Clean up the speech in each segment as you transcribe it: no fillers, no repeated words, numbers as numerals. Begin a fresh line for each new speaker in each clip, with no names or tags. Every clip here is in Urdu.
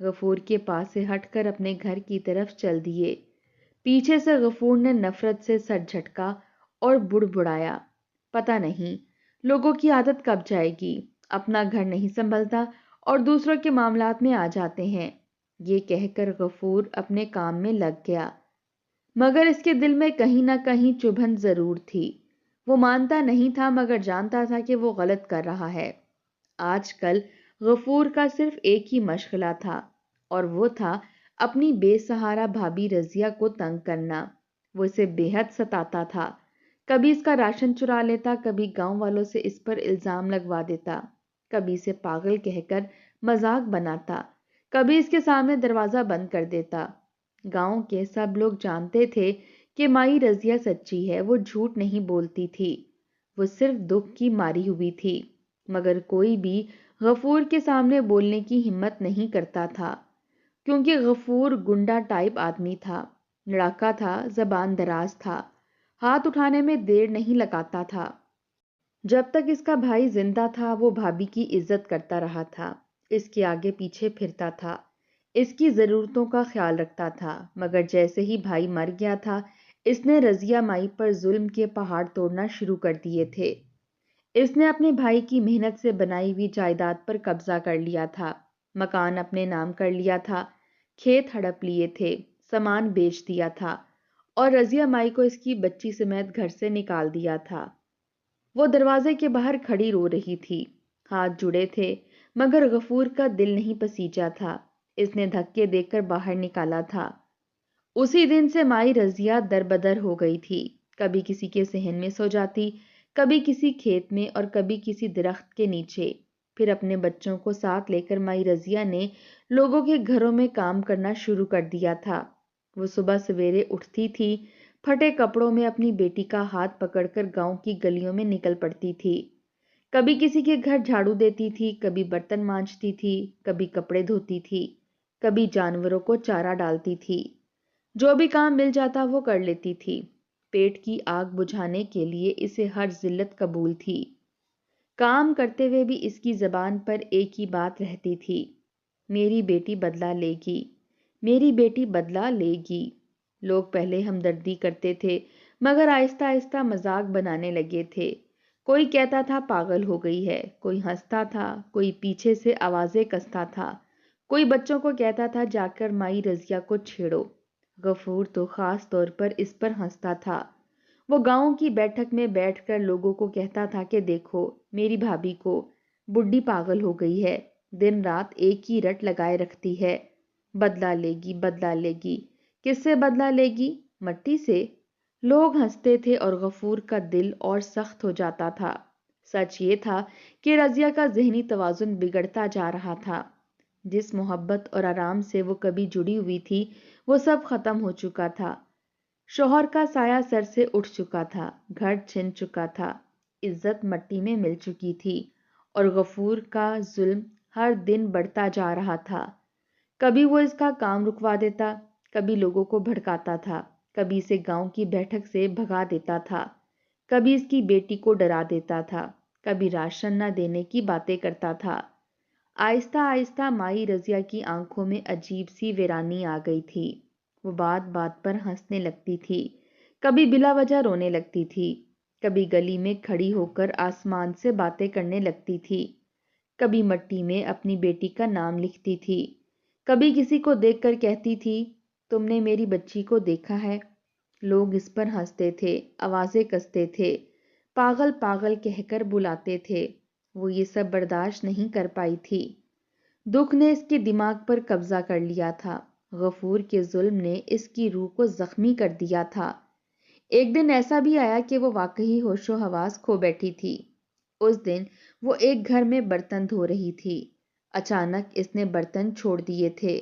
غفور کے پاس سے ہٹ کر اپنے گھر کی طرف چل دیے۔ پیچھے سے غفور نے نفرت سے سر جھٹکا اور بڑبڑایا، پتہ نہیں لوگوں کی عادت کب جائے گی، اپنا گھر نہیں سنبھلتا اور دوسروں کے معاملات میں آ جاتے ہیں۔ یہ کہہ کر غفور اپنے کام میں لگ گیا، مگر اس کے دل میں کہیں نہ کہیں چبھن ضرور تھی۔ وہ مانتا نہیں تھا مگر جانتا تھا کہ وہ غلط کر رہا ہے۔ آج کل غفور کا صرف ایک ہی مشغلہ تھا، اور وہ تھا اپنی بے سہارا بھابھی رضیہ کو تنگ کرنا۔ وہ اسے بے حد ستاتا تھا، کبھی اس کا راشن چرا لیتا، کبھی گاؤں والوں سے اس پر الزام لگوا دیتا، کبھی اسے پاگل کہہ کر مذاق بناتا، کبھی اس کے سامنے دروازہ بند کر دیتا۔ گاؤں کے سب لوگ جانتے تھے کہ مائی رضیہ سچی ہے، وہ جھوٹ نہیں بولتی تھی، وہ صرف دکھ کی ماری ہوئی تھی، مگر کوئی بھی غفور کے سامنے بولنے کی ہمت نہیں کرتا تھا، کیونکہ غفور گنڈا ٹائپ آدمی تھا، لڑاکا تھا، زبان دراز تھا، ہاتھ اٹھانے میں دیر نہیں لگاتا تھا۔ جب تک اس کا بھائی زندہ تھا وہ بھابھی کی عزت کرتا رہا تھا، اس کے آگے پیچھے پھرتا تھا، اس کی ضرورتوں کا خیال رکھتا تھا، مگر جیسے ہی بھائی مر گیا تھا اس نے رضیہ مائی پر ظلم کے پہاڑ توڑنا شروع کر دیے تھے۔ اس نے اپنے بھائی کی محنت سے بنائی ہوئی جائیداد پر قبضہ کر لیا تھا، مکان اپنے نام کر لیا تھا، کھیت ہڑپ لیے تھے، سامان بیچ دیا تھا، اور رضیہ مائی کو اس کی بچی سمیت گھر سے نکال دیا تھا۔ وہ دروازے کے باہر کھڑی رو رہی تھی، ہاتھ جڑے تھے، مگر غفور کا دل نہیں پسیجا تھا، اس نے دھکے دے کر باہر نکالا تھا۔ اسی دن سے مائی رضیہ در بدر ہو گئی تھی، کبھی کسی کے صحن میں سو جاتی، کبھی کسی کھیت میں اور کبھی کسی درخت کے نیچے۔ پھر اپنے بچوں کو ساتھ لے کر مائی رضیہ نے لوگوں کے گھروں میں کام کرنا شروع کر دیا تھا۔ وہ صبح سویرے اٹھتی تھی، پھٹے کپڑوں میں اپنی بیٹی کا ہاتھ پکڑ کر گاؤں کی گلیوں میں نکل پڑتی تھی، کبھی کسی کے گھر جھاڑو دیتی تھی، کبھی برتن مانجتی تھی، کبھی کپڑے دھوتی تھی، کبھی جانوروں کو چارہ ڈالتی تھی، جو بھی کام مل جاتا وہ کر لیتی تھی۔ پیٹ کی آگ بجھانے کے لیے اسے ہر ذلت قبول تھی۔ کام کرتے ہوئے بھی اس کی زبان پر ایک ہی بات رہتی تھی، میری بیٹی بدلہ لے گی، میری بیٹی بدلہ لے گی۔ لوگ پہلے ہمدردی کرتے تھے، مگر آہستہ آہستہ مذاق بنانے لگے تھے۔ کوئی کہتا تھا پاگل ہو گئی ہے، کوئی ہنستا تھا، کوئی پیچھے سے آوازیں کستا تھا، کوئی بچوں کو کہتا تھا جا کر مائی رضیہ کو چھیڑو۔ غفور تو خاص طور پر اس پر ہنستا تھا۔ وہ گاؤں کی بیٹھک میں بیٹھ کر لوگوں کو کہتا تھا کہ دیکھو میری بھابھی کو، بڈھی پاگل ہو گئی ہے، دن رات ایک ہی رٹ لگائے رکھتی ہے، بدلہ لے گی، بدلہ لے گی۔ کس سے بدلہ لے گی؟ مٹی سے۔ لوگ ہنستے تھے اور غفور کا دل اور سخت ہو جاتا تھا۔ سچ یہ تھا کہ رضیہ کا ذہنی توازن بگڑتا جا رہا تھا، جس محبت اور آرام سے وہ کبھی جڑی ہوئی تھی وہ سب ختم ہو چکا تھا۔ شوہر کا سایہ سر سے اٹھ چکا تھا، گھر چھن چکا تھا، عزت مٹی میں مل چکی تھی، اور غفور کا ظلم ہر دن بڑھتا جا رہا تھا۔ کبھی وہ اس کا کام رکوا دیتا، کبھی لوگوں کو بھڑکاتا تھا، کبھی اسے گاؤں کی بیٹھک سے بھگا دیتا تھا، کبھی اس کی بیٹی کو ڈرا دیتا تھا، کبھی راشن نہ دینے کی باتیں کرتا تھا۔ آہستہ آہستہ مائی رضیہ کی آنکھوں میں عجیب سی ویرانی آ گئی تھی۔ وہ بات بات پر ہنسنے لگتی تھی، کبھی بلا وجہ رونے لگتی تھی، کبھی گلی میں کھڑی ہو کر آسمان سے باتیں کرنے لگتی تھی، کبھی مٹی میں اپنی بیٹی کا نام لکھتی تھی، کبھی کسی کو دیکھ کر کہتی تھی تم نے میری بچی کو دیکھا ہے؟ لوگ اس پر ہنستے تھے، آوازیں کستے تھے، پاگل پاگل کہہ کر بلاتے تھے۔ وہ یہ سب برداشت نہیں کر پائی تھی۔ دکھ نے اس کے دماغ پر قبضہ کر لیا تھا، غفور کے ظلم نے اس کی روح کو زخمی کر دیا تھا۔ ایک دن ایسا بھی آیا کہ وہ واقعی ہوش و حواس کھو بیٹھی تھی۔ اس دن وہ ایک گھر میں برتن دھو رہی تھی، اچانک اس نے برتن چھوڑ دیے تھے،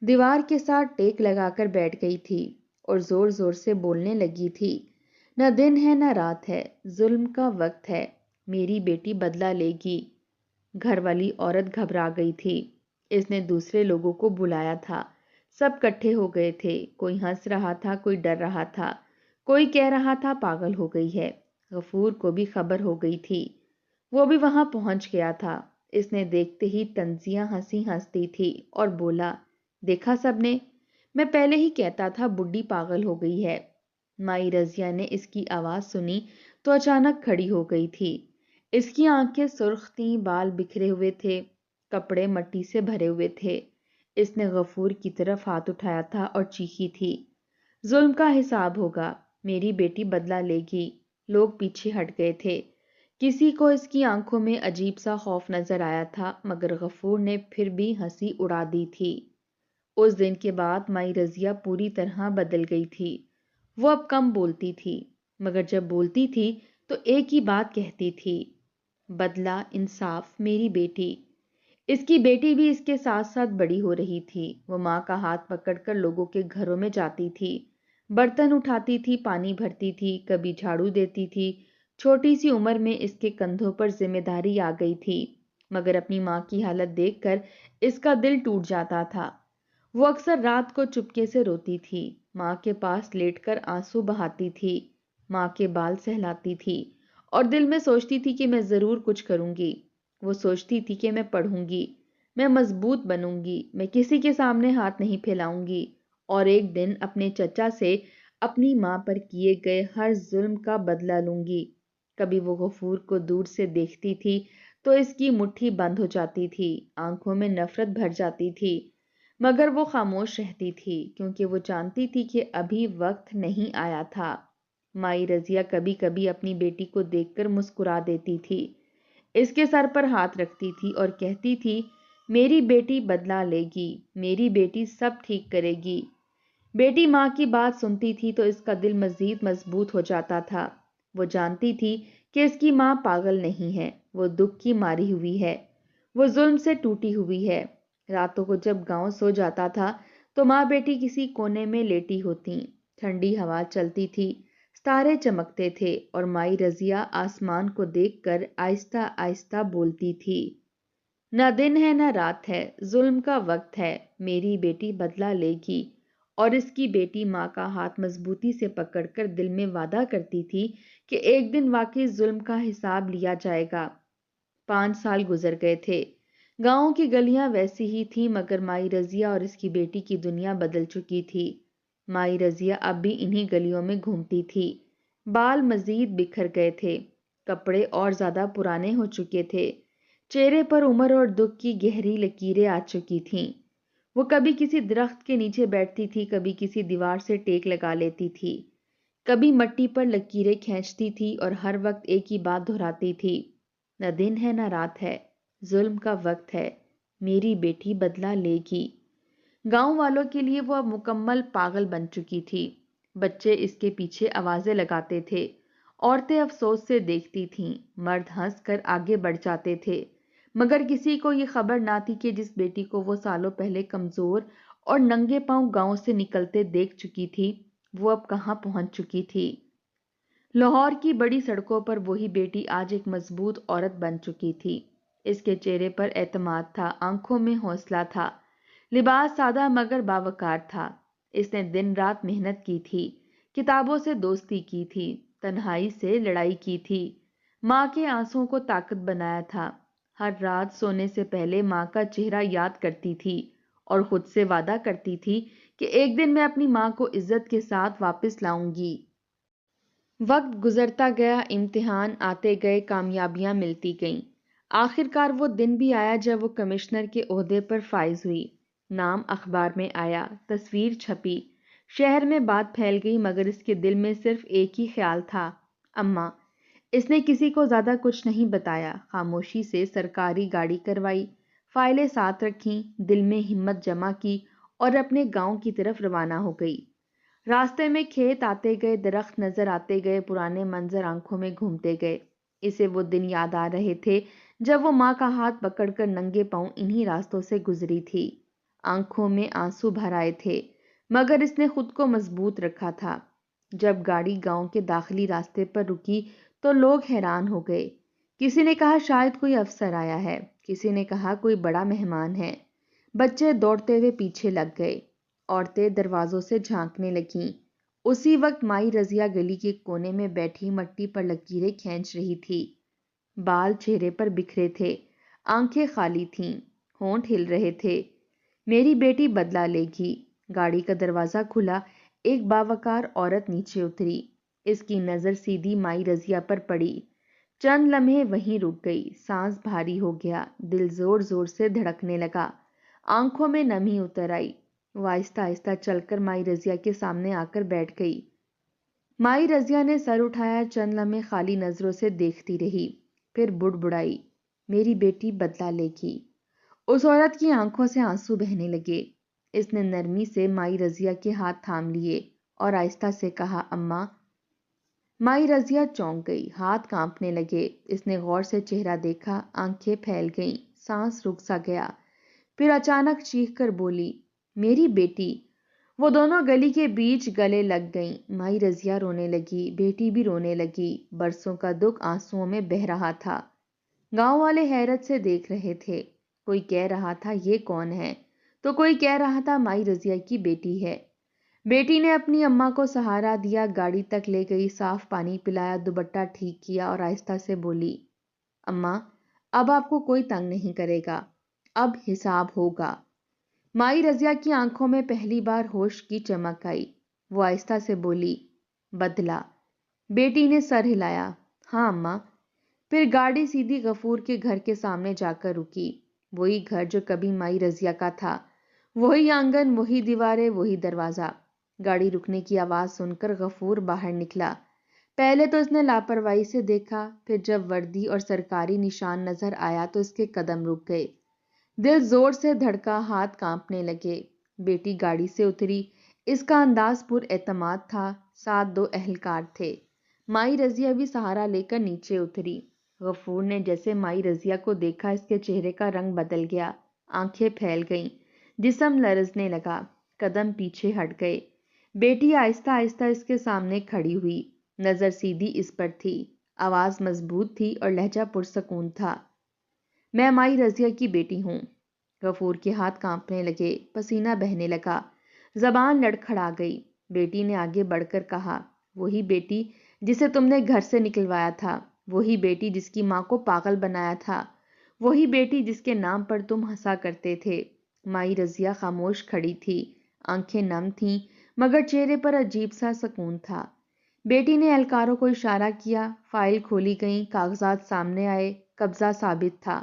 دیوار کے ساتھ ٹیک لگا کر بیٹھ گئی تھی اور زور زور سے بولنے لگی تھی، نہ دن ہے نہ رات ہے، ظلم کا وقت ہے، میری بیٹی بدلہ لے گی۔ گھر والی عورت گھبرا گئی تھی، اس نے دوسرے لوگوں کو بلایا تھا، سب کٹھے ہو گئے تھے، کوئی ہنس رہا تھا، کوئی ڈر رہا تھا، کوئی کہہ رہا تھا پاگل ہو گئی ہے۔ غفور کو بھی خبر ہو گئی تھی، وہ بھی وہاں پہنچ گیا تھا۔ اس نے دیکھتے ہی تنزیہ ہنستی تھی اور بولا، دیکھا سب نے، میں پہلے ہی کہتا تھا بڈھی پاگل ہو گئی ہے۔ مائی رضیہ نے اس کی آواز سنی تو اچانک کھڑی ہو گئی تھی۔ اس کی آنکھیں سرخ تھیں، بال بکھرے ہوئے تھے، کپڑے مٹی سے بھرے ہوئے تھے۔ اس نے غفور کی طرف ہاتھ اٹھایا تھا اور چیخی تھی، ظلم کا حساب ہوگا، میری بیٹی بدلہ لے گی۔ لوگ پیچھے ہٹ گئے تھے۔ کسی کو اس کی آنکھوں میں عجیب سا خوف نظر آیا تھا، مگر غفور نے پھر بھی ہنسی اڑا دی تھی۔ اس دن کے بعد مائی رضیہ پوری طرح بدل گئی تھی۔ وہ اب کم بولتی تھی، مگر جب بولتی تھی تو ایک ہی بات کہتی تھی، بدلہ، انصاف، میری بیٹی۔ اس کی بیٹی بھی اس کے ساتھ ساتھ بڑی ہو رہی تھی۔ وہ ماں کا ہاتھ پکڑ کر لوگوں کے گھروں میں جاتی تھی، برتن اٹھاتی تھی، پانی بھرتی تھی، کبھی جھاڑو دیتی تھی۔ چھوٹی سی عمر میں اس کے کندھوں پر ذمہ داری آ گئی تھی، مگر اپنی ماں کی حالت دیکھ کر اس کا دل ٹوٹ جاتا تھا۔ وہ اکثر رات کو چپکے سے روتی تھی، ماں کے پاس لیٹ کر آنسو بہاتی تھی، ماں کے بال سہلاتی تھی اور دل میں سوچتی تھی کہ میں ضرور کچھ کروں گی۔ وہ سوچتی تھی کہ میں پڑھوں گی، میں مضبوط بنوں گی، میں کسی کے سامنے ہاتھ نہیں پھیلاؤں گی اور ایک دن اپنے چچا سے اپنی ماں پر کیے گئے ہر ظلم کا بدلہ لوں گی۔ کبھی وہ غفور کو دور سے دیکھتی تھی تو اس کی مٹھی بند ہو جاتی تھی، آنکھوں میں نفرت بھر جاتی تھی، مگر وہ خاموش رہتی تھی کیونکہ وہ جانتی تھی کہ ابھی وقت نہیں آیا تھا۔ مائی رضیہ کبھی کبھی اپنی بیٹی کو دیکھ کر مسکرا دیتی تھی، اس کے سر پر ہاتھ رکھتی تھی اور کہتی تھی، میری بیٹی بدلہ لے گی، میری بیٹی سب ٹھیک کرے گی۔ بیٹی ماں کی بات سنتی تھی تو اس کا دل مزید مضبوط ہو جاتا تھا۔ وہ جانتی تھی کہ اس کی ماں پاگل نہیں ہے، وہ دکھ کی ماری ہوئی ہے، وہ ظلم سے ٹوٹی ہوئی ہے۔ راتوں کو جب گاؤں سو جاتا تھا تو ماں بیٹی کسی کونے میں لیٹی ہوتی، ٹھنڈی ہوا چلتی تھی، ستارے چمکتے تھے اور مائی رضیہ آسمان کو دیکھ کر آہستہ آہستہ بولتی تھی، نہ دن ہے نہ رات ہے، ظلم کا وقت ہے، میری بیٹی بدلہ لے گی۔ اور اس کی بیٹی ماں کا ہاتھ مضبوطی سے پکڑ کر دل میں وعدہ کرتی تھی کہ ایک دن واقعی ظلم کا حساب لیا جائے گا۔ 5 سال گزر گئے تھے۔ گاؤں کی گلیاں ویسی ہی تھیں، مگر مائی رضیہ اور اس کی بیٹی کی دنیا بدل چکی تھی۔ مائی رضیہ اب بھی انہی گلیوں میں گھومتی تھی، بال مزید بکھر گئے تھے، کپڑے اور زیادہ پرانے ہو چکے تھے، چہرے پر عمر اور دکھ کی گہری لکیریں آ چکی تھیں۔ وہ کبھی کسی درخت کے نیچے بیٹھتی تھی، کبھی کسی دیوار سے ٹیک لگا لیتی تھی، کبھی مٹی پر لکیریں کھینچتی تھی اور ہر وقت ایک ہی بات دہراتی تھی، نہ دن ہے نہ رات ہے، ظلم کا وقت ہے، میری بیٹی بدلہ لے گی۔ گاؤں والوں کے لیے وہ اب مکمل پاگل بن چکی تھی۔ بچے اس کے پیچھے آوازیں لگاتے تھے، عورتیں افسوس سے دیکھتی تھیں، مرد ہنس کر آگے بڑھ جاتے تھے، مگر کسی کو یہ خبر نہ تھی کہ جس بیٹی کو وہ سالوں پہلے کمزور اور ننگے پاؤں گاؤں سے نکلتے دیکھ چکی تھی، وہ اب کہاں پہنچ چکی تھی۔ لاہور کی بڑی سڑکوں پر وہی بیٹی آج ایک مضبوط عورت بن چکی تھی۔ اس کے چہرے پر اعتماد تھا، آنکھوں میں حوصلہ تھا، لباس سادہ مگر باوقار تھا۔ اس نے دن رات محنت کی تھی، کتابوں سے دوستی کی تھی، تنہائی سے لڑائی کی تھی، ماں کے آنسوؤں کو طاقت بنایا تھا۔ ہر رات سونے سے پہلے ماں کا چہرہ یاد کرتی تھی اور خود سے وعدہ کرتی تھی کہ ایک دن میں اپنی ماں کو عزت کے ساتھ واپس لاؤں گی۔ وقت گزرتا گیا، امتحان آتے گئے، کامیابیاں ملتی گئیں۔ آخر کار وہ دن بھی آیا جب وہ کمشنر کے عہدے پر فائز ہوئی، نام اخبار میں آیا، تصویر چھپی، شہر میں بات پھیل گئی، مگر اس کے دل میں صرف ایک ہی خیال تھا، اماں۔ اس نے کسی کو زیادہ کچھ نہیں بتایا، خاموشی سے سرکاری گاڑی کروائی، فائلیں ساتھ رکھیں، دل میں ہمت جمع کی اور اپنے گاؤں کی طرف روانہ ہو گئی۔ راستے میں کھیت آتے گئے، درخت نظر آتے گئے، پرانے منظر آنکھوں میں گھومتے گئے۔ اسے وہ دن یاد آ رہے تھے جب وہ ماں کا ہاتھ پکڑ کر ننگے پاؤں انہی راستوں سے گزری تھی۔ آنکھوں میں آنسو بھر آئے تھے، مگر اس نے خود کو مضبوط رکھا تھا۔ جب گاڑی گاؤں کے داخلی راستے پر رکی تو لوگ حیران ہو گئے۔ کسی نے کہا شاید کوئی افسر آیا ہے، کسی نے کہا کوئی بڑا مہمان ہے۔ بچے دوڑتے ہوئے پیچھے لگ گئے، عورتیں دروازوں سے جھانکنے لگیں۔ اسی وقت مائی رضیہ گلی کے کونے میں بیٹھی مٹی پر لکیریں کھینچ رہی تھی، بال چہرے پر بکھرے تھے، آنکھیں خالی تھیں، ہونٹ ہل رہے تھے۔ میری بیٹی بدلہ لے گی۔ گاڑی کا دروازہ کھلا، ایک باوقار عورت نیچے اتری۔ اس کی نظر سیدھی مائی رضیہ پر پڑی۔ چند لمحے وہیں رک گئی، سانس بھاری ہو گیا، دل زور زور سے دھڑکنے لگا، آنکھوں میں نمی اتر آئی۔ وہ آہستہ آہستہ چل کر مائی رضیہ کے سامنے آ کر بیٹھ گئی۔ مائی رضیہ نے سر اٹھایا، چند لمحے خالی نظروں سے دیکھتی رہی، پھر بڑبڑائی، میری بیٹی بدلہ لے گی۔ اس عورت کی آنکھوں سے آنسو بہنے لگے۔ اس نے نرمی سے مائی رضیہ کے ہاتھ تھام لیے اور آہستہ سے کہا، اماں۔ مائی رضیہ چونک گئی، ہاتھ کانپنے لگے۔ اس نے غور سے چہرہ دیکھا، آنکھیں پھیل گئیں، سانس رک سا گیا، پھر اچانک چیخ کر بولی، میری بیٹی۔ وہ دونوں گلی کے بیچ گلے لگ گئیں۔ مائی رضیہ رونے لگی، بیٹی بھی رونے لگی، برسوں کا دکھ آنسوؤں میں بہہ رہا تھا۔ گاؤں والے حیرت سے دیکھ رہے تھے، کوئی کہہ رہا تھا یہ کون ہے، تو کوئی کہہ رہا تھا مائی رضیہ کی بیٹی ہے۔ بیٹی نے اپنی اماں کو سہارا دیا، گاڑی تک لے گئی، صاف پانی پلایا، دوپٹہ ٹھیک کیا اور آہستہ سے بولی، اماں اب آپ کو کوئی تنگ نہیں کرے گا، اب حساب ہوگا۔ مائی رضیہ کی آنکھوں میں پہلی بار ہوش کی چمک آئی۔ وہ آہستہ سے بولی، بدلہ۔ بیٹی نے سر ہلایا، ہاں اماں۔ پھر گاڑی سیدھی غفور کے گھر کے سامنے جا کر رکی۔ وہی گھر جو کبھی مائی رضیہ کا تھا، وہی آنگن، وہی دیواریں، وہی دروازہ۔ گاڑی رکنے کی آواز سن کر غفور باہر نکلا۔ پہلے تو اس نے لاپرواہی سے دیکھا، پھر جب وردی اور سرکاری نشان نظر آیا تو اس کے قدم رک گئے۔ دل زور سے دھڑکا، ہاتھ کانپنے لگے۔ بیٹی گاڑی سے اتری، اس کا انداز پر اعتماد تھا، ساتھ دو اہلکار تھے۔ مائی رضیہ بھی سہارا لے کر نیچے اتری۔ غفور نے جیسے مائی رضیہ کو دیکھا، اس کے چہرے کا رنگ بدل گیا، آنکھیں پھیل گئیں، جسم لرزنے لگا، قدم پیچھے ہٹ گئے۔ بیٹی آہستہ آہستہ اس کے سامنے کھڑی ہوئی، نظر سیدھی اس پر تھی، آواز مضبوط تھی اور لہجہ پرسکون تھا، میں مائی رضیہ کی بیٹی ہوں۔ غفور کے ہاتھ کانپنے لگے، پسینہ بہنے لگا، زبان لڑکھڑا گئی۔ بیٹی نے آگے بڑھ کر کہا، وہی بیٹی جسے تم نے گھر سے نکلوایا تھا، وہی بیٹی جس کی ماں کو پاگل بنایا تھا، وہی بیٹی جس کے نام پر تم ہنسا کرتے تھے۔ مائی رضیہ خاموش کھڑی تھی، آنکھیں نم تھیں، مگر چہرے پر عجیب سا سکون تھا۔ بیٹی نے اہلکاروں کو اشارہ کیا، فائل کھولی گئیں، کاغذات سامنے آئے، قبضہ ثابت تھا،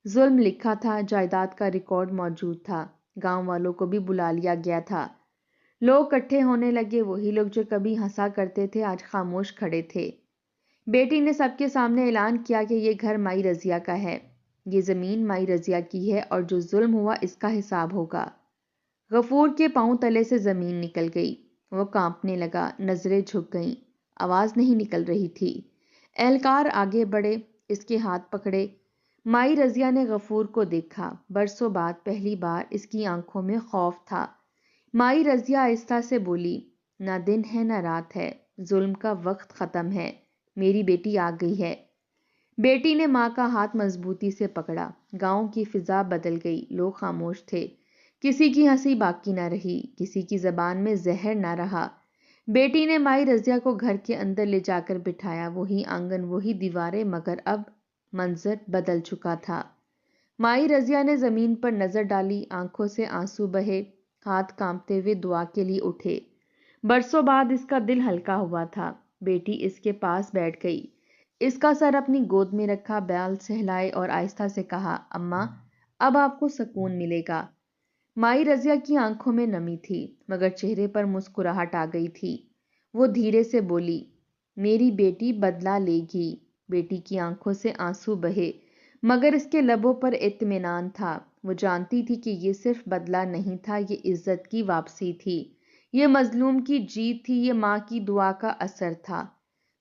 ظلم لکھا تھا، جائیداد کا ریکارڈ موجود تھا، گاؤں والوں کو بھی بلا لیا گیا تھا۔ لوگ اکٹھے ہونے لگے، وہی لوگ جو کبھی ہنسا کرتے تھے آج خاموش کھڑے تھے۔ بیٹی نے سب کے سامنے اعلان کیا کہ یہ گھر مائی رضیہ کا ہے، یہ زمین مائی رضیہ کی ہے اور جو ظلم ہوا اس کا حساب ہوگا۔ غفور کے پاؤں تلے سے زمین نکل گئی، وہ کانپنے لگا، نظریں جھک گئیں، آواز نہیں نکل رہی تھی۔ اہلکار آگے بڑھے، اس کے ہاتھ پکڑے۔ مائی رضیہ نے غفور کو دیکھا، برسوں بعد پہلی بار اس کی آنکھوں میں خوف تھا۔ مائی رضیہ آہستہ سے بولی، نہ دن ہے نہ رات ہے، ظلم کا وقت ختم ہے، میری بیٹی آ گئی ہے۔ بیٹی نے ماں کا ہاتھ مضبوطی سے پکڑا۔ گاؤں کی فضا بدل گئی، لوگ خاموش تھے، کسی کی ہنسی باقی نہ رہی، کسی کی زبان میں زہر نہ رہا۔ بیٹی نے مائی رضیہ کو گھر کے اندر لے جا کر بٹھایا، وہی آنگن، وہی دیواریں، مگر اب منظر بدل چکا تھا۔ مائی رضیہ نے زمین پر نظر ڈالی، آنکھوں سے آنسو بہے، ہاتھ کانپتے ہوئے دعا کے لیے اٹھے۔ برسوں بعد اس کا دل ہلکا ہوا تھا۔ بیٹی اس کے پاس بیٹھ گئی، اس کا سر اپنی گود میں رکھا، بال سہلائے اور آہستہ سے کہا، اماں اب آپ کو سکون ملے گا۔ مائی رضیہ کی آنکھوں میں نمی تھی، مگر چہرے پر مسکراہٹ آ گئی تھی۔ وہ دھیرے سے بولی، میری بیٹی بدلہ لے گی۔ بیٹی کی آنکھوں سے آنسو بہے، مگر اس کے لبوں پر اطمینان تھا۔ وہ جانتی تھی کہ یہ صرف بدلہ نہیں تھا، یہ عزت کی واپسی تھی، یہ مظلوم کی جیت تھی، یہ ماں کی دعا کا اثر تھا۔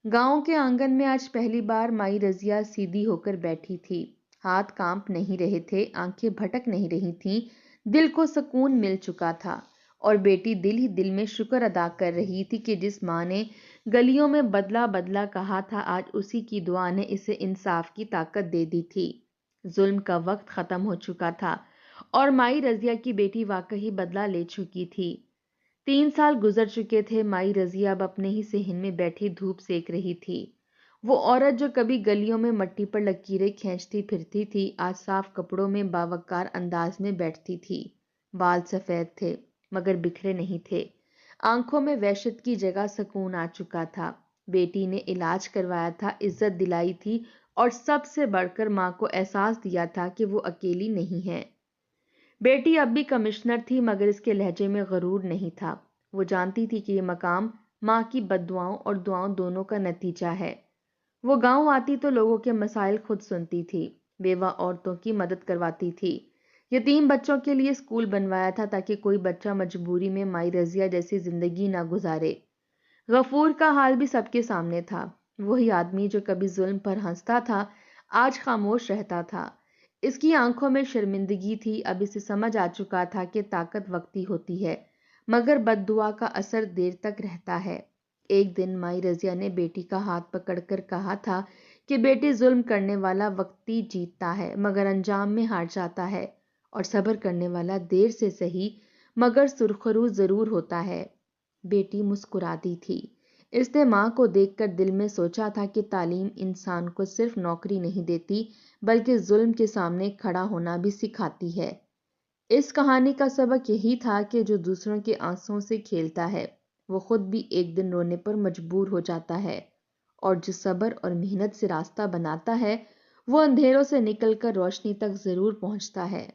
گاؤں کے آنگن میں آج پہلی بار مائی رضیہ سیدھی ہو کر بیٹھی تھی، ہاتھ کانپ نہیں رہے تھے، آنکھیں بھٹک نہیں رہی تھیں، دل کو سکون مل چکا تھا، اور بیٹی دل ہی دل میں شکر ادا کر رہی تھی کہ جس ماں نے گلیوں میں بدلہ بدلہ کہا تھا، آج اسی کی دعا نے اسے انصاف کی طاقت دے دی تھی۔ ظلم کا وقت ختم ہو چکا تھا اور مائی رضیہ کی بیٹی واقعی بدلہ لے چکی تھی۔ 3 سال گزر چکے تھے، مائی رضیہ اب اپنے ہی صحن میں بیٹھی دھوپ سیک رہی تھی۔ وہ عورت جو کبھی گلیوں میں مٹی پر لکیریں کھینچتی پھرتی تھی، آج صاف کپڑوں میں باوقار انداز میں بیٹھتی تھی۔ بال سفید تھے مگر بکھرے نہیں تھے، آنکھوں میں وحشت کی جگہ سکون آ چکا تھا۔ بیٹی نے علاج کروایا تھا، عزت دلائی تھی، اور سب سے بڑھ کر ماں کو احساس دیا تھا کہ وہ اکیلی نہیں ہے۔ بیٹی اب بھی کمشنر تھی مگر اس کے لہجے میں غرور نہیں تھا۔ وہ جانتی تھی کہ یہ مقام ماں کی بد دعاؤں اور دعاؤں دونوں کا نتیجہ ہے۔ وہ گاؤں آتی تو لوگوں کے مسائل خود سنتی تھی، بیوہ عورتوں کی مدد کرواتی تھی، یتیم بچوں کے لیے اسکول بنوایا تھا تاکہ کوئی بچہ مجبوری میں مائی رضیہ جیسی زندگی نہ گزارے۔ غفور کا حال بھی سب کے سامنے تھا۔ وہی آدمی جو کبھی ظلم پر ہنستا تھا، آج خاموش رہتا تھا۔ اس کی آنکھوں میں شرمندگی تھی، اب اسے سمجھ آ چکا تھا کہ طاقت وقتی ہوتی ہے مگر بد دعا کا اثر دیر تک رہتا ہے۔ ایک دن مائی رضیہ نے بیٹی کا ہاتھ پکڑ کر کہا تھا کہ بیٹی، ظلم کرنے والا وقتی جیتتا ہے مگر انجام میں ہار جاتا ہے، اور صبر کرنے والا دیر سے سہی مگر سرخرو ضرور ہوتا ہے۔ بیٹی مسکراتی تھی۔ اس نے ماں کو دیکھ کر دل میں سوچا تھا کہ تعلیم انسان کو صرف نوکری نہیں دیتی بلکہ ظلم کے سامنے کھڑا ہونا بھی سکھاتی ہے۔ اس کہانی کا سبق یہی تھا کہ جو دوسروں کے آنسوؤں سے کھیلتا ہے وہ خود بھی ایک دن رونے پر مجبور ہو جاتا ہے، اور جو صبر اور محنت سے راستہ بناتا ہے وہ اندھیروں سے نکل کر روشنی تک ضرور پہنچتا ہے۔